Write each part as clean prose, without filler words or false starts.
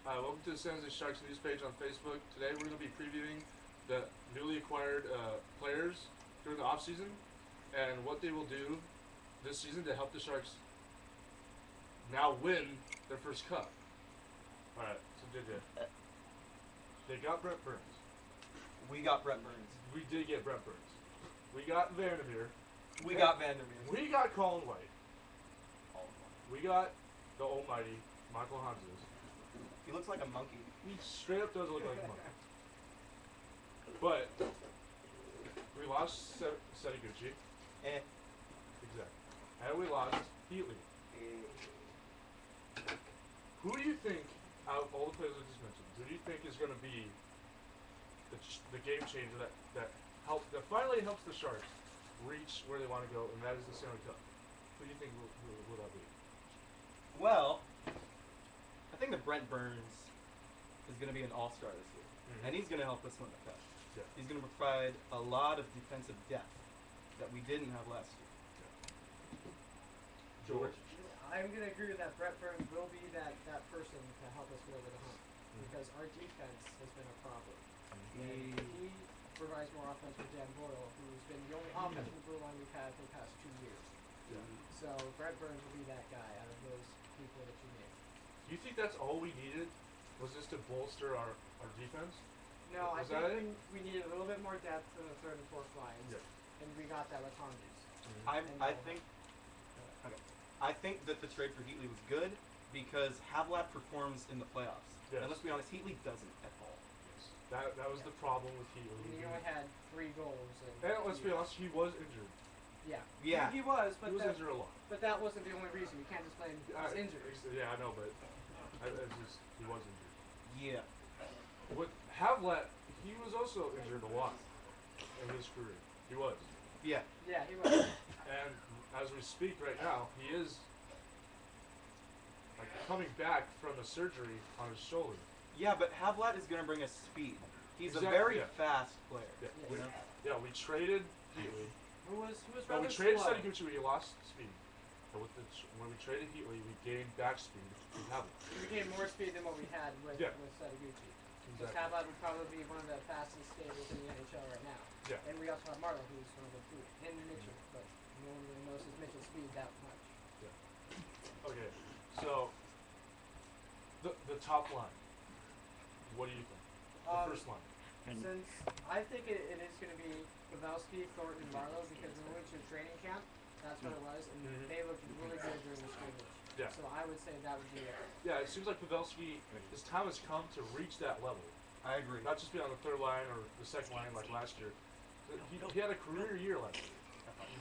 Welcome to the San Jose Sharks news page on Facebook. Today we're going to be previewing the newly acquired players during the offseason and what they will do this season to help the Sharks now win their first cup. Alright, so they got Brent Burns. We got Brent Burns. We did get Brent Burns. We got Vandermeer. We got Vandermeer. We got Colin White. We got the almighty Michael Hanses. He looks like a monkey. He straight up does look like a monkey. But we lost Setaguchi. Exactly. And we lost Heatley. Who do you think, out of all the players I just mentioned, who do you think is going to be the game changer that finally helps the Sharks reach where they want to go, and that is the Stanley Cup? Who do you think will that be? Well, I think that Brent Burns is going to be an all-star this year, and he's going to help us win the cup. Yeah. He's going to provide a lot of defensive depth that we didn't have last year. Yeah. George? I'm going to agree with that. Brent Burns will be that person to help us get over the hump, because our defense has been a problem. He provides more offense for Dan Boyle, who's been the only offensive blue line we've had for the past 2 years. Yeah. So Brent Burns will be that guy out of those people that you named. Do you think that's all we needed? Was just to bolster our defense? No, I Was that think we needed a little bit more depth in the third and fourth lines, and we got that with Honduras. I think that the trade for Heatley was good because Havlat performs in the playoffs. Yes. And let's be honest, Heatley doesn't at all. Yes. That was the problem with Heatley. He only had 3 goals. And let's be honest, he was injured. Yeah. Yeah. He was, but he was injured a lot. But that wasn't the only reason. You can't just blame his injuries. Yeah, I know, but he was injured. Yeah. With Havlat, he was also injured a lot in his career. He was. Yeah. Yeah, he was. And as we speak right now, he is like coming back from a surgery on his shoulder. Yeah, but Havlat is going to bring us speed. He's a Exactly, very fast player. Yeah. You know? We traded Heatley. Who was No, rather we traded slow. Setaguchi, we lost speed. But when we traded Heatley, we gained back speed with Havlat. We gained more speed than what we had with Setaguchi. Because Havlat would probably be one of the fastest skaters in the NHL right now. Yeah. And we also have Marlowe, who's one of the 2, and Mitchell, but no one really knows his Mitchell speed that much. Yeah. Okay, so the top line. What do you think? The first line. Since I think it is going to be Pavelski, Thornton, and Marlowe, because when we went to training camp, that's what it was, and they looked really good during the scrimmage. Yeah. So I would say that would be it. Yeah, it seems like Pavelski, his time has come to reach that level. I agree. Not just be on the third line or the second line like last year. He had a career year last year.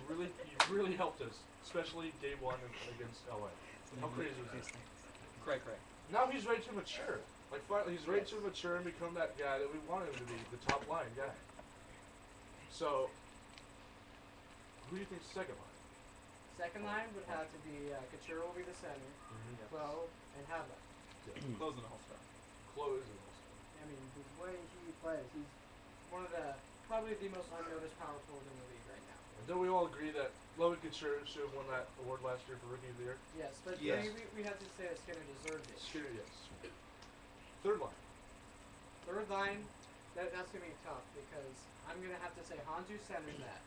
He really helped us, especially game 1 against LA. How crazy was that? Cray. Now he's ready to mature. Like finally, he's ready to mature and become that guy that we wanted him to be, the top line guy. So, who do you think's second line? Second line would have to be Couture will be the center, Clowe, and Havlat. Close an all-star. Chloe is also. I mean, the way he plays, he's one of probably the most unnoticed power forward in the league right now. And don't we all agree that Logan Couture should have won that award last year for Rookie of the Year? Yes, but Yes. we have to say that Skinner deserved it. Skinner, yes. Third line. Third line, that's going to be tough because I'm going to have to say Hanju centers that.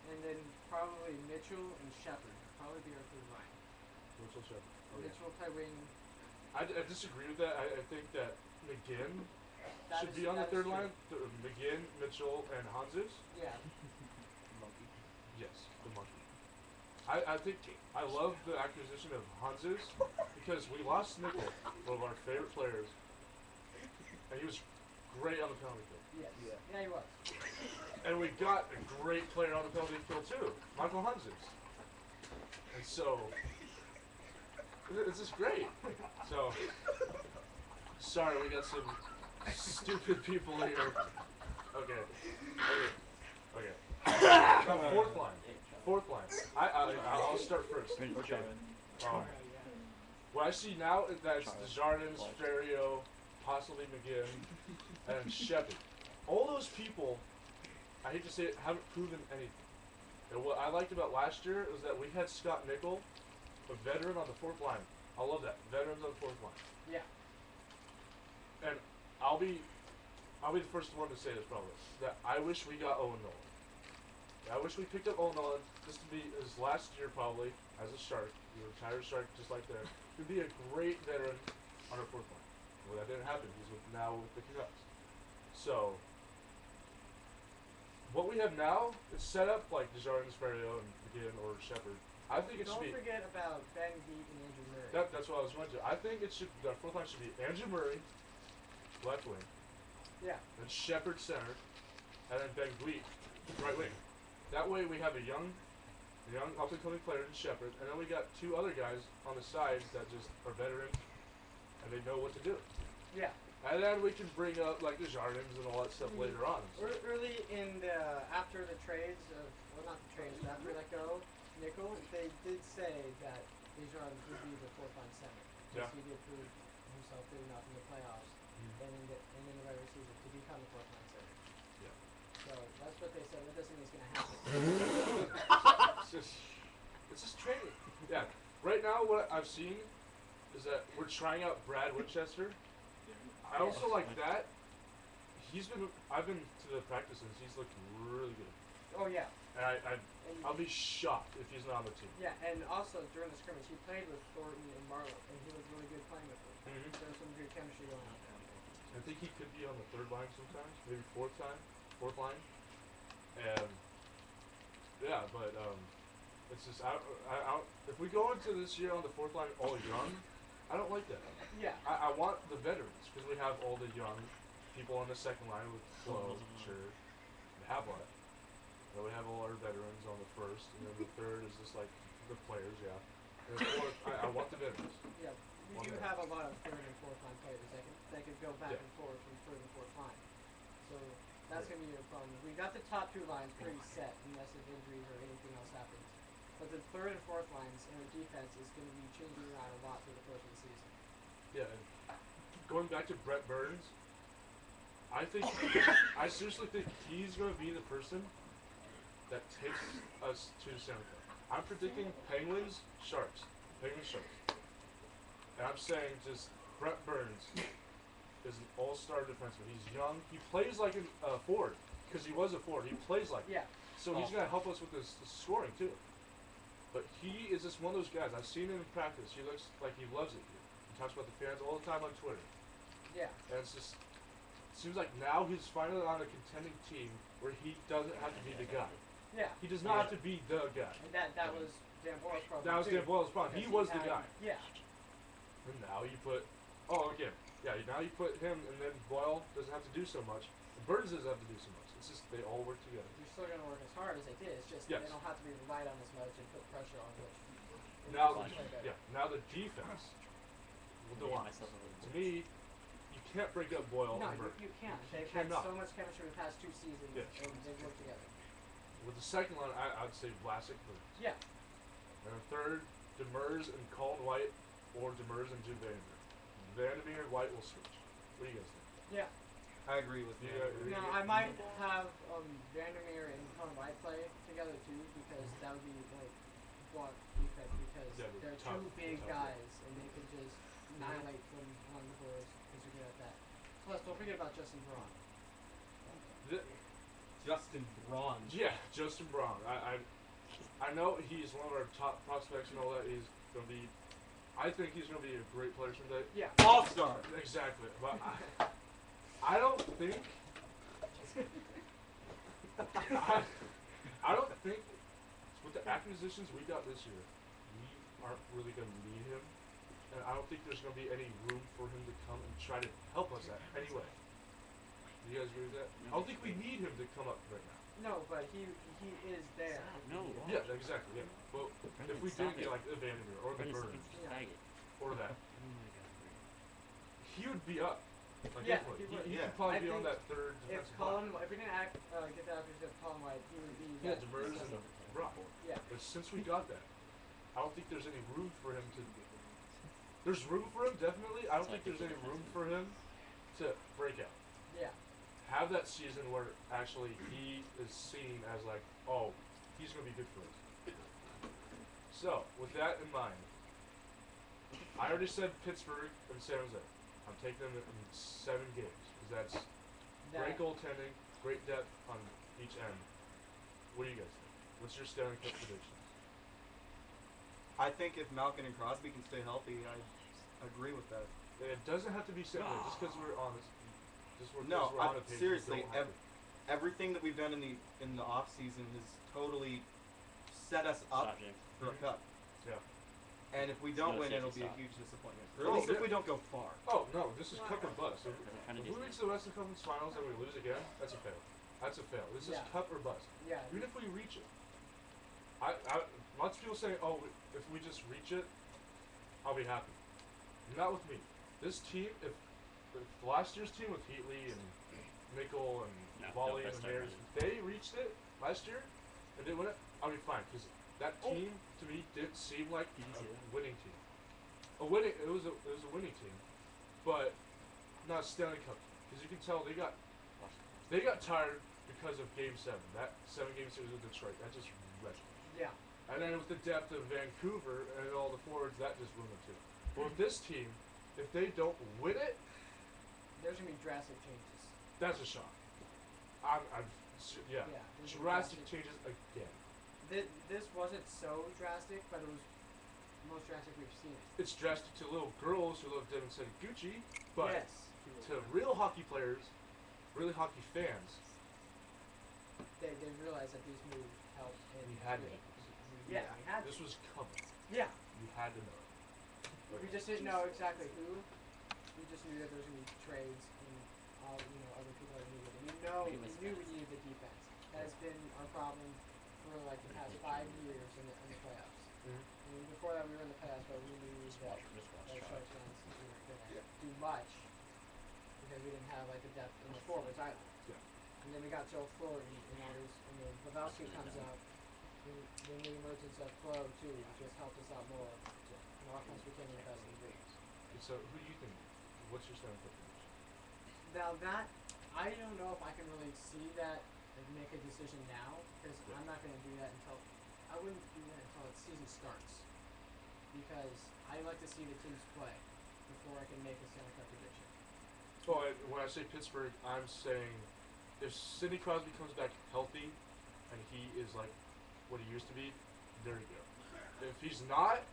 And then probably Mitchell and Shepard. Probably be our third line. Mitchell Shepard. Okay. Mitchell will play wing. I disagree with that. I think that McGinn That should is- be on the that is third true. line. McGinn, Mitchell, and Hanzus. Yeah. Monkey. Yes, the monkey. I think I love the acquisition of Hanzus because we lost Nickel, one of our favorite players, and he was great on the penalty kill. Yes. Yeah. Yeah, he was. And we got a great player on the penalty kill too, Michael Hanzus. And so, this is great. So, sorry, we got some stupid people here. Okay. Fourth line. I'll start first. Okay. What I see now is that it's Desjardins, Ferrio, possibly McGinn, and Shepard. All those people, I hate to say it, haven't proven anything. And what I liked about last year was that we had Scott Nickel, a veteran on the fourth line. I love that. Veterans on the fourth line. Yeah. I'll be the first one to say this probably. That I wish we got Owen Nolan. I wish we picked up Owen Nolan just to be his last year probably as a Shark. He retired Shark just like there. He'd be a great veteran on our fourth line. Well, that didn't happen. He's now with the Canucks. So, what we have now is set up like Desjardins, Ferriero, and McGinn or Shepard. I think it should Don't be. forget about Ben Geet and Andrew Murray. That's what I was going to. I think it should. Our fourth line should be Andrew Murray, left wing, Yeah. then Shepard center, and then Ben Gleet, right wing. That way we have a young up and coming player in Shepard, and then we got two other guys on the sides that just are veterans and they know what to do. Yeah. And then we can bring up like the Jardins and all that stuff later on. Early in the after the trades of not the trades, but after let go Nickel, they did say that Desjardins would be the fourth line center. Yeah. Because he did prove himself good enough in the playoffs and in the regular season to become the fourth line center. Yeah. So that's what they said. That doesn't mean it's gonna happen. It's just training. Yeah. Right now, what I've seen is that we're trying out Brad Winchester. I also like that. I've been to the practices. He's looked really good. Oh yeah. And I'll be shocked if he's not on the team. Yeah, and also during the scrimmage, he played with Thornton and Marlowe, and he looked really good playing with them. Mhm. There was some good chemistry going on down there. I think he could be on the third line sometimes, maybe fourth line. And yeah, but it's just if we go into this year on the fourth line all young, I don't like that. Yeah. I want the veterans because we have all the young people on the second line with Flo, sure, and Havlat. Then we have all our veterans on the first, and then the third is just like the players, yeah. And the fourth, I want the veterans. Yeah. We do have a lot of third and fourth line players that could go back and forth from third and fourth line. So that's gonna be a problem. We got the top two lines pretty set unless of injuries or anything else happens. But the third and fourth lines and our defense is gonna be changing around a lot through the course of the season. Yeah, and going back to Brett Burns, I seriously think he's going to be the person that takes us to the Stanley Cup. I'm predicting Penguins, Sharks. And I'm saying just Brett Burns is an all-star defenseman. He's young. He plays like a forward because he was a forward. He plays like Yeah. So he's going to help us with this scoring too. But he is just one of those guys. I've seen him in practice. He looks like he loves it here. He talks about the fans all the time on Twitter. Yeah. And it's just seems like now he's finally on a contending team where he doesn't have to be the guy. Yeah. He does not have to be the guy. And that was Dan Boyle's problem. That was too, Dan Boyle's problem. He was the guy. Yeah. And now you put now you put him and then Boyle doesn't have to do so much. And Burns doesn't have to do so much. It's just they all work together. You're still gonna work as hard as they did. It's just Yes. they don't have to be relied on as much and put pressure on which. Now the defense will go on. To me, you can't break up Boyle No, and Burns. you can't. You They've had cannot. so much chemistry in the past 2 seasons, Yes. and they've worked together. With the second line, I'd say Vlasic Burns. Yeah. And the third, Demers and Colin White, or Demers and Jim Vandermeer. Vandermeer and White will switch. What do you guys think? Yeah. I agree with you. Yeah, Now I might have Vandermeer and Conor White play together too because that would be like block defense because Yeah, but they're tough- two big tough. guys and they can just annihilate them on the boards because you're good at that. Plus, don't forget about Justin Braun. Justin Braun. Yeah, Justin Braun. I know he's one of our top prospects and all that. He's gonna be. I think he's gonna be a great player someday. Yeah. All-star. Exactly, but I don't think. I don't think with the acquisitions we got this year, we aren't really gonna need him, and I don't think there's gonna be any room for him to come and try to help us out anyway. Do you guys agree with that? I don't think we need him to come up right now. No, but he is there. No. Yeah, exactly. Yeah, but if we did get like the Vandermeer or the Burns or that, he would be up. Like Yeah, definitely. he would. He Yeah. could probably I be on think that third If defensive line. we didn't get the acquisition of Colin White, he would be. Yeah, that Demers second. and Brock. Yeah. But since we got that, I don't think there's any room for him to. There's room for him, definitely. I don't think there's any room for him to break out. Yeah. Have that season where actually he is seen as like, oh, he's going to be good for us. So, with that in mind, I already said Pittsburgh and San Jose. I'm taking them in 7 games because that's That, great goaltending, great depth on each end. What do you guys think? What's your Stanley Cup predictions? I think if Malkin and Crosby can stay healthy, I agree with that. It doesn't have to be simple. Just because we're on this, No, we're on a page. seriously, we don't have to. everything that we've done in the off season has totally set us up Stop, James. for a cup. Yeah. And if we It's don't not a win, it'll safety be a stop. huge disappointment. Oh, Or at least if yeah. we don't go far. Oh no, this is cup or bust. If, Kinda if we decent. reach the Western Conference Finals and we lose again, that's a fail. That's a fail. This is Yeah. cup or bust. yeah, Even if we reach it, lots of people say, oh, if we just reach it, I'll be happy. Not with me. This team, if last year's team with Heatley and Nickel and No, Volley don't and start Mares, running. if they reached it last year and didn't win it, I'll be fine because that team to me didn't seem like a winning team. It was a winning team, but not a Stanley Cup because you can tell they got tired because of Game 7. That 7-game series with Detroit, that just wrecked them. yeah. And then with the depth of Vancouver and all the forwards, that just ruined them too. But with this team, if they don't win it, There's gonna be drastic changes. that's a shock. Yeah. Yeah, there's Drastic drastic- changes again. This wasn't so drastic, but it was the most drastic we've seen it. It's drastic to little girls who love Devin Gucci, but yes. to real hockey players, really hockey fans, They realized that these moves helped. And we had to. Yeah, we had to. This was coming. Yeah. You had to know it. We just didn't know exactly who. We just knew that there was gonna be trades and all other people that needed it. We knew we needed the defense. That has been our problem for like the past 5 years in the playoffs. Mhm. I mean, before that we were in the playoffs, but we knew Just that watch that Charlie. Sharks fans weren't gonna do much because we didn't have like the depth in the forwards either. Yeah. And then we got Joe Fleury and all these. I mean, Pavelski comes up. Then the emergence of Flo too just helped us out more. And offense became the best in the league. So who do you think? What's your Stanley Cup prediction? Now that I don't know if I can really see that and make a decision now because Yeah. I'm not going to do that until I wouldn't do that until the season starts because I like to see the teams play before I can make a Stanley Cup prediction. Well, when I say Pittsburgh, I'm saying if Sidney Crosby comes back healthy and he is like what he used to be, there you go. If he's not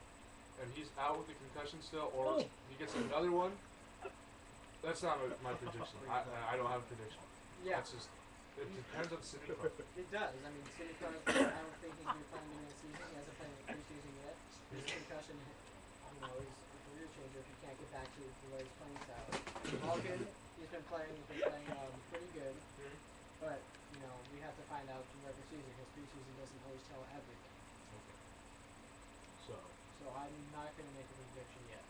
and he's out with the concussion still, or he gets another one, that's not my prediction. I don't have a prediction. Yeah, That's just it depends on Sidney Crosby. it does. I mean, Sidney Crosby, I don't think he's going to play in the season. He hasn't played in the preseason yet. His concussion, is a career changer if he can't get back to the way he's playing style. Malkin, he's been playing pretty good. Mhm. But, we have to find out in regular season because preseason doesn't always tell everything. Okay. So, So I'm not going to make a prediction yet.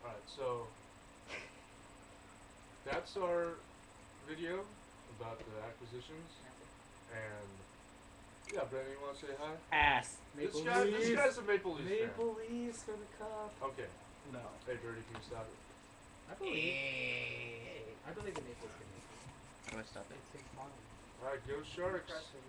all right. So that's our video about the acquisitions, and yeah, Brandon, you want to say hi? Ass. This guy's a Maple Leafs fan. Maple Leafs for the cup. Okay. No. Hey, Birdie, can you stop it? I believe the Maple Leafs can make it. How do I stop it? It takes time. All right, go Sharks. Impressive.